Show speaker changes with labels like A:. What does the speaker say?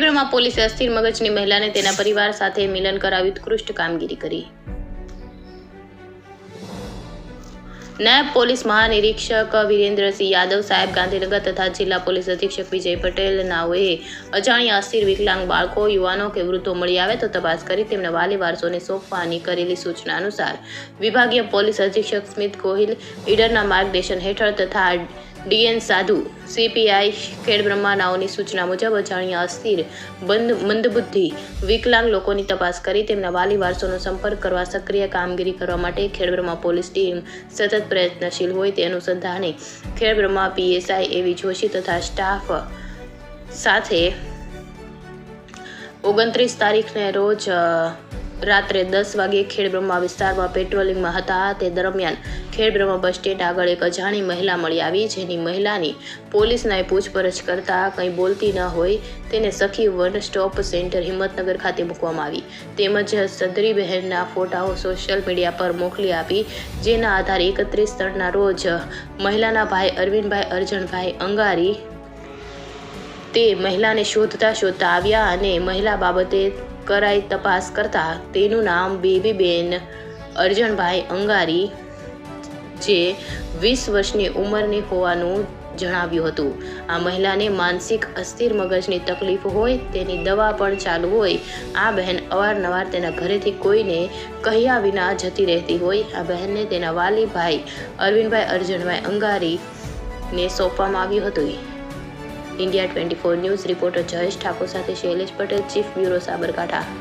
A: ખેડબ્રહ્મા પોલીસે અસ્થિર મગજની મહિલાને તેના પરિવાર સાથે મિલન કરાવી ઉત્કૃષ્ટ કામગીરી કરી. નાયબ પોલીસ મહાનિરીક્ષક વિરેન્દ્રસિંહ યાદવ સાહેબ ગાંધીનગર તથા જિલ્લા પોલીસ અધિક્ષક વિજય પટેલ નાઓએ અજાણ્યા અસ્થિર વિકલાંગ બાળકો, યુવાનો કે વૃદ્ધો મળી આવે તો તપાસ કરી તેમના વાલી વારસોને સોંપવાની કરેલી સૂચના અનુસાર વિભાગીય પોલીસ અધિક્ષક સ્મિત ગોહિલ ઈડરના માર્ગદર્શન હેઠળ તથા ડીએન સાધુ સીપીઆઈ ખેડબ્રહ્મા નાઓની સૂચના મુજબ અજાણ્યા અસ્થિર મંદબુદ્ધિ વિકલાંગ લોકોની તપાસ કરી તેમના વાલી વારસોનો સંપર્ક કરવા સક્રિય કામગીરી કરવા માટે ખેડબ્રહ્મા પોલીસ ટીમ સતત પ્રયત્નશીલ હોય તે અનુસંધાને ખેડબ્રહ્મા પીએસઆઈ એવી જોશી તથા સ્ટાફ સાથે 29 તારીખને રોજ રાત્રે 10 વાગે ખેડબ્રહ્મા વિસ્તારમાં પેટ્રોલિંગમાં હતા. તે દરમિયાન ખેડબ્રહ્મા બસ સ્ટેન્ડ આગળ એક અજાણી મહિલા મળી આવી, જેની મહિલાની પોલીસનાએ પૂછપરછ કરતા કંઈ બોલતી ન હોય તેને સખી વન સ્ટોપ સેન્ટર હિંમતનગર ખાતે મૂકવામાં આવી તેમજ સદરી બહેનના ફોટાઓ સોશિયલ મીડિયા પર મોકલી આપી, જેના આધારે 31 રોજ મહિલાના ભાઈ અરવિંદભાઈ અરજણભાઈ અંગારી તે મહિલાને શોધતા આવ્યા અને મહિલા બાબતે કરાઈ તપાસ કરતા તેનું નામ બેબીબેન અરજણભાઈ અંગારી જે 20 વર્ષની ઉંમરની હોવાનું જણાવ્યું હતું. આ મહિલાને માનસિક અસ્થિર મગજની તકલીફ હોય, તેની દવા પણ ચાલુ હોય. આ બહેન અવારનવાર તેના ઘરેથી કોઈને કહ્યા વિના જતી રહેતી હોય. આ બહેનને તેના વાલી ભાઈ અરવિંદભાઈ અરજણભાઈ અંગારીને સોંપવામાં આવ્યું હતું. India 24 news reporter Jayesh Thakor સાથે શૈલેષ પટેલ, ચીફ બ્યુરો સાબરકાંઠા.